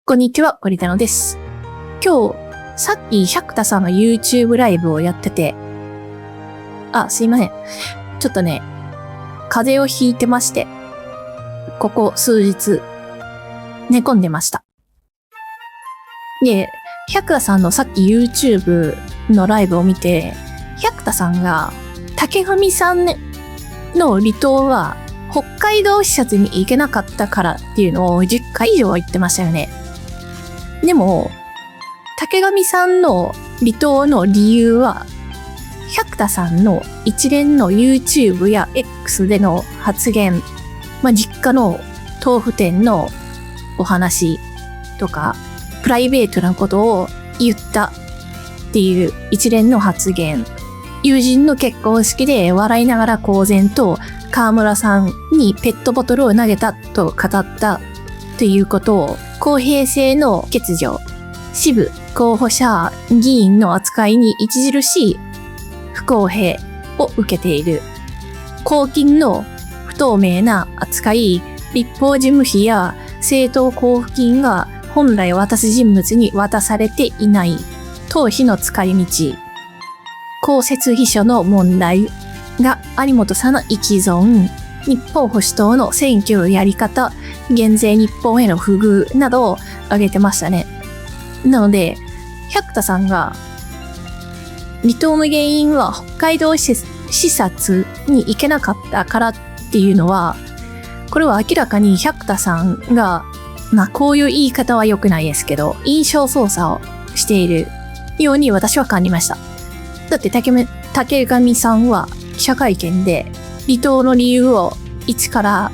こんにちは、ゴリタノです。今日、さっき百田さんが YouTube ライブをやってて、すいません。ちょっとね、風邪をひいてまして、ここ数日、寝込んでました。で、百田さんのさっき YouTube のライブを見て、百田さんが、竹上さんの離島は、北海道視察に行けなかったからっていうのを10回以上は言ってましたよね。でも、竹上さんの離島の理由は、百田さんの一連の YouTube や X での発言、実家の豆腐店のお話とか、プライベートなことを言ったっていう一連の発言、友人の結婚式で笑いながら公然と川村さんにペットボトルを投げたと語ったっていうことを、公平性の欠如、支部候補者議員の扱いに著しい不公平を受けている。公金の不透明な扱い、立法事務費や政党交付金が本来渡す人物に渡されていない。党費の使い道。公設秘書の問題が有本さんの生き損。日本保守党の選挙のやり方、減税日本への不遇などを挙げてましたね。なので、百田さんが、離島の原因は北海道視察に行けなかったからっていうのは、これは明らかに百田さんが、こういう言い方は良くないですけど、印象操作をしているように私は感じました。だって竹上さんは記者会見で、離島の理由を1から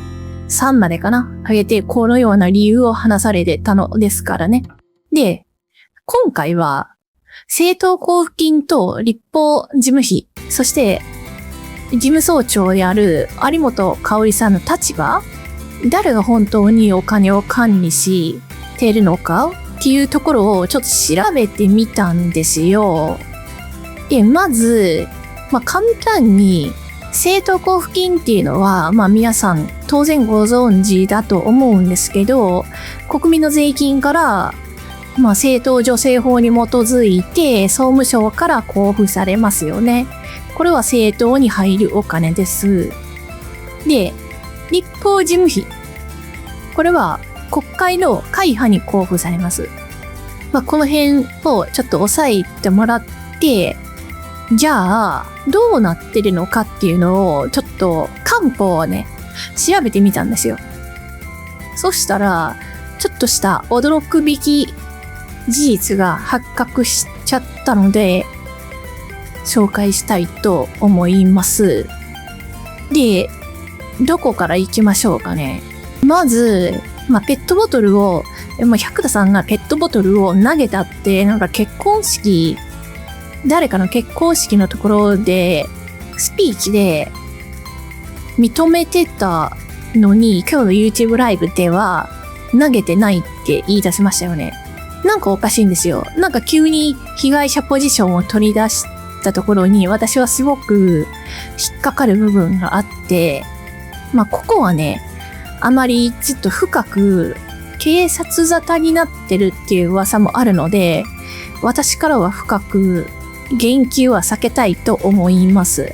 3までかな挙げて、このような理由を話されてたのですからね。で、今回は、政党交付金と立法事務費、そして事務総長である有本香織さんの立場、誰が本当にお金を管理しているのかっていうところをちょっと調べてみたんですよ。で、まず、簡単に、政党交付金っていうのは、皆さん当然ご存知だと思うんですけど、国民の税金から、政党助成法に基づいて総務省から交付されますよね。これは政党に入るお金です。で、立法事務費。これは国会の会派に交付されます。この辺をちょっと押さえてもらって、じゃあ、どうなってるのかっていうのを、ちょっと官報をね、調べてみたんですよ。そしたら、ちょっとした驚くべき事実が発覚しちゃったので、紹介したいと思います。で、どこから行きましょうかね。まず、ペットボトルを、百田さんがペットボトルを投げたって、誰かの結婚式のところで、スピーチで認めてたのに、今日の YouTube ライブでは投げてないって言い出しましたよね。おかしいんですよ。急に被害者ポジションを取り出したところに、私はすごく引っかかる部分があって、ここはね、あまりちょっと深く警察沙汰になってるっていう噂もあるので、私からは深く言及は避けたいと思います。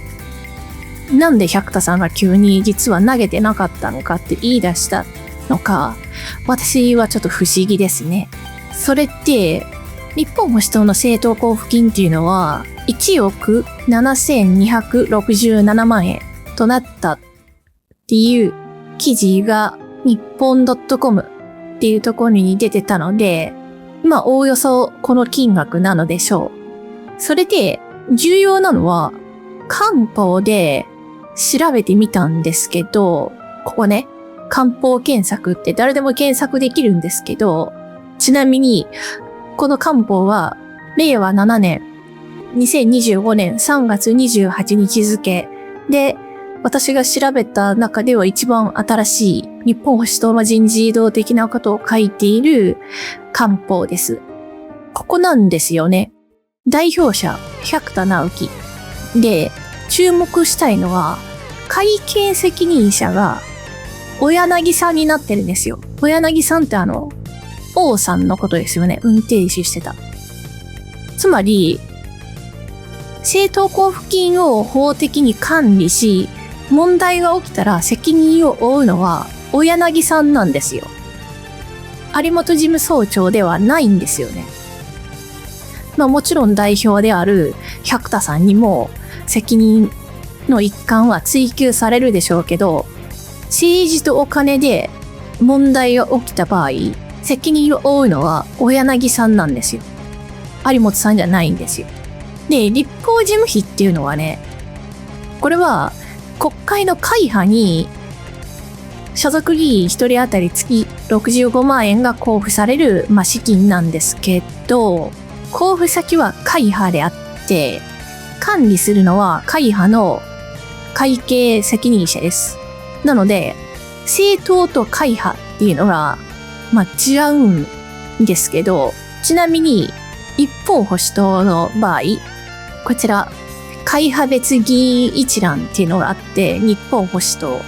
なんで百田さんが急に実は投げてなかったのかって言い出したのか、私はちょっと不思議ですね。それって、日本保守党の政党交付金っていうのは、1億7267万円となったっていう記事が日本 .com っていうところに出てたので、おおよそこの金額なのでしょう。それで、重要なのは、官報で調べてみたんですけど、ここね、官報検索って誰でも検索できるんですけど、ちなみに、この官報は、令和7年、2025年3月28日付で、私が調べた中では一番新しい日本保守党の人事異動的なことを書いている官報です。ここなんですよね。代表者、百田直樹。で、注目したいのは、会計責任者が、小柳さんになってるんですよ。小柳さんって王さんのことですよね。運転手してた。つまり、政党交付金を法的に管理し、問題が起きたら責任を負うのは小柳さんなんですよ。有本事務総長ではないんですよね。まあもちろん代表である百田さんにも責任の一環は追及されるでしょうけど、政治とお金で問題が起きた場合、責任を負うのは小柳さんなんですよ。有本さんじゃないんですよ。で、立法事務費っていうのはね、これは国会の会派に所属議員一人当たり月65万円が交付される、資金なんですけど、交付先は会派であって、管理するのは会派の会計責任者です。なので、政党と会派っていうのが、違うんですけど、ちなみに、一本保守党の場合、こちら、会派別議員一覧っていうのがあって、日本保守党。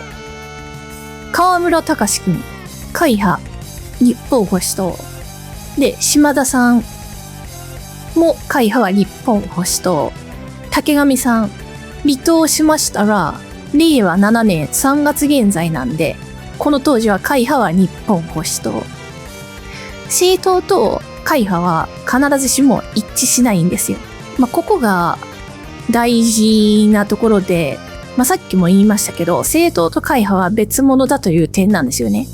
河村隆君、会派、日本保守党。で、島田さんも会派は日本保守党。竹上さん、離党しましたが、令和7年3月現在なんで、この当時は会派は日本保守党。政党と会派は必ずしも一致しないんですよ。ここが大事なところで、さっきも言いましたけど、政党と会派は別物だという点なんですよね。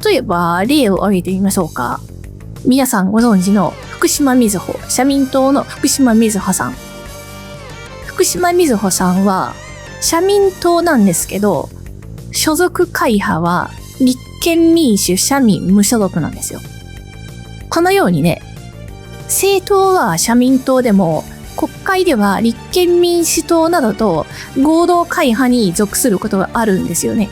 例えば、例を挙げてみましょうか。皆さんご存知の福島みずほ、社民党の福島みずほさん。福島みずほさんは、社民党なんですけど、所属会派は立憲民主社民無所属なんですよ。このようにね、政党は社民党でも、国会では立憲民主党などと合同会派に属することがあるんですよね。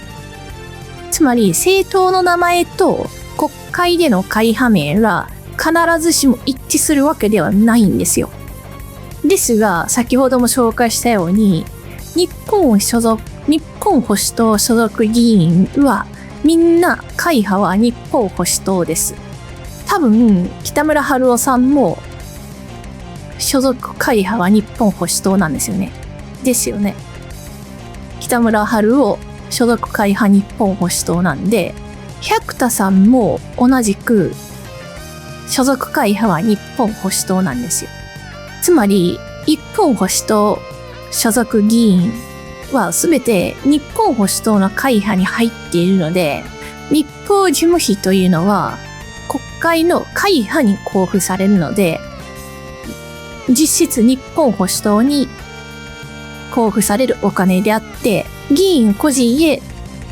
つまり政党の名前と国会での会派名が必ずしも一致するわけではないんですよ。ですが、先ほども紹介したように、日本保守党所属議員はみんな会派は日本保守党です。多分、北村春夫さんも所属会派は日本保守党なんですよね。ですよね。北村春夫所属会派日本保守党なんで、百田さんも同じく所属会派は日本保守党なんですよ。つまり、日本保守党所属議員はすべて日本保守党の会派に入っているので、立法事務費というのは国会の会派に交付されるので、実質日本保守党に交付されるお金であって、議員個人へ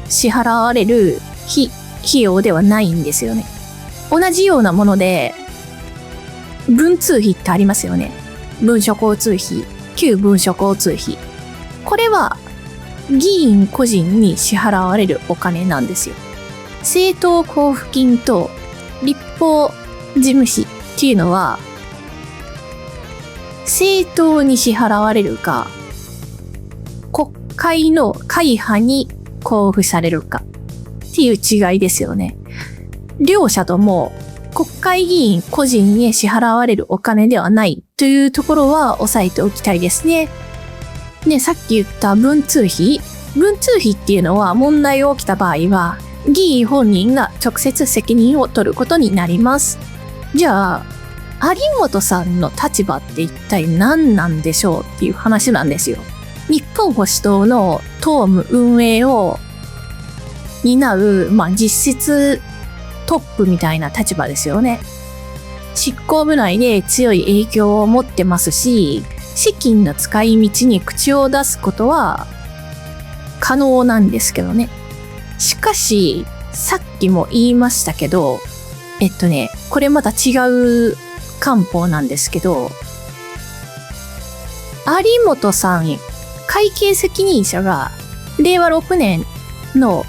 支払われる費用ではないんですよね。同じようなもので、文通費ってありますよね。文書交通費、旧文書交通費。これは議員個人に支払われるお金なんですよ。政党交付金と立法事務費っていうのは、政党に支払われるか、国会の会派に交付されるかっていう違いですよね。両者とも国会議員個人へ支払われるお金ではないというところは押さえておきたいですね。ね、さっき言った文通費っていうのは問題が起きた場合は議員本人が直接責任を取ることになります。じゃあ、有本さんの立場って一体何なんでしょうっていう話なんですよ。日本保守党の党務運営を担う、実質トップみたいな立場ですよね。執行部内で強い影響を持ってますし、資金の使い道に口を出すことは可能なんですけどね。しかし、さっきも言いましたけど、これまた違う官報なんですけど、有本さん、会計責任者が令和6年の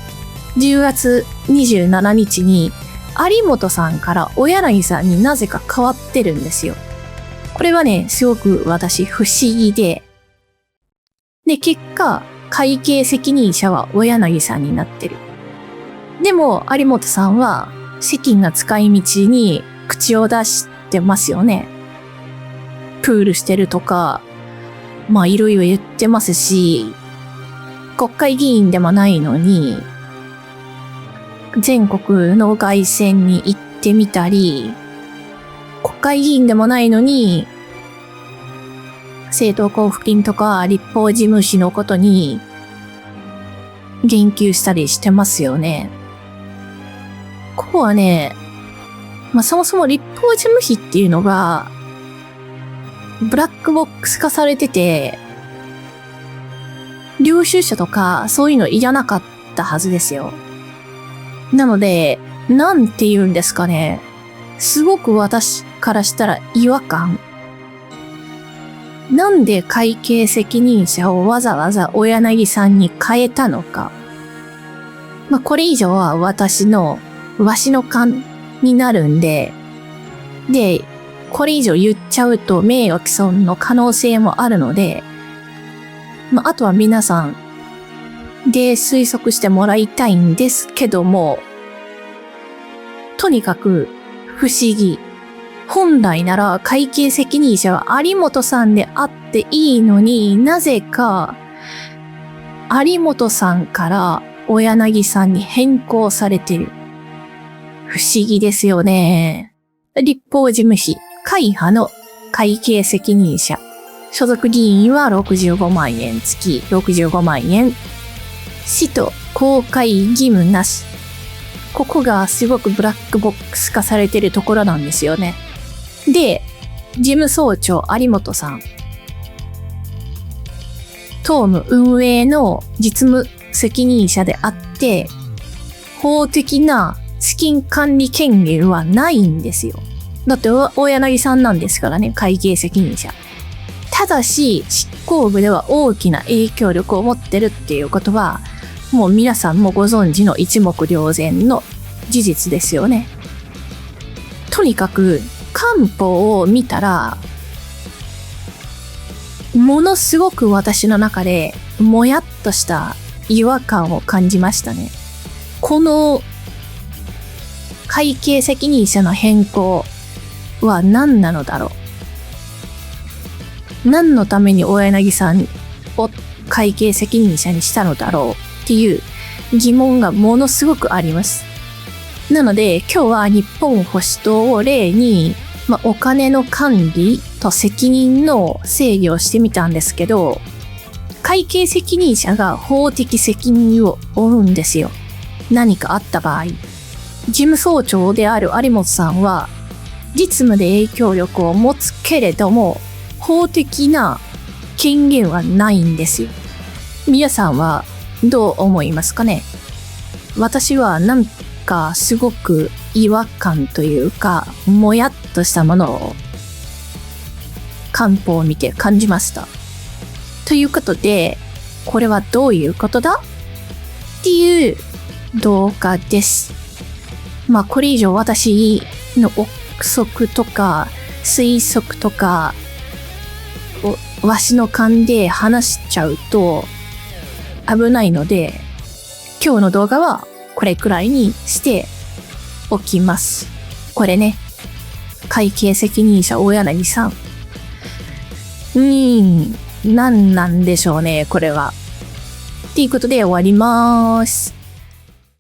10月27日に有本さんから小柳さんになぜか変わってるんですよ。これはね、すごく私不思議で、結果、会計責任者は小柳さんになってる。でも有本さんは資金の使い道に口を出してますよね。プールしてるとか、まあいろいろ言ってますし、国会議員でもないのに、全国の凱旋に行ってみたり、国会議員でもないのに、政党交付金とか立法事務費のことに言及したりしてますよね。ここはね、まあそもそも立法事務費っていうのが、ブラックボックス化されてて、領収書とかそういうのいらなかったはずですよ。なので、なんて言うんですかね。すごく私からしたら違和感。なんで会計責任者をわざわざ小柳さんに変えたのか。まあ、これ以上はわしの勘になるんで、で、これ以上言っちゃうと名誉毀損の可能性もあるので、まあ、あとは皆さんで推測してもらいたいんですけども、とにかく不思議。本来なら会計責任者は有本さんであっていいのになぜか有本さんから小柳さんに変更されてる。不思議ですよね。立法事務費、会派の会計責任者。所属議員は65万円月65万円。使途公開義務なし。ここがすごくブラックボックス化されてるところなんですよね。で、事務総長有本さん。党務運営の実務責任者であって、法的な資金管理権限はないんですよ。だって大柳さんなんですからね、会計責任者。ただし、執行部では大きな影響力を持ってるっていうことは、もう皆さんもご存知の一目瞭然の事実ですよね。とにかく、官報を見たら、ものすごく私の中でもやっとした違和感を感じましたね。この会計責任者の変更は何なのだろう。何のために大柳さんを会計責任者にしたのだろうっていう疑問がものすごくあります。なので今日は日本保守党を例に、お金の管理と責任の制御をしてみたんですけど、会計責任者が法的責任を負うんですよ。何かあった場合。事務総長である有本さんは、実務で影響力を持つけれども、法的な権限はないんですよ。皆さんはどう思いますかね？私はなんかすごく違和感というか、もやっとしたものを官報を見て感じました。ということで、これはどういうことだっていう動画です。これ以上私の憶測とか推測とかわしの勘で話しちゃうと危ないので、今日の動画はこれくらいにしておきます。これね、会計責任者大柳さん。何なんでしょうね、これは。っていうことで終わります。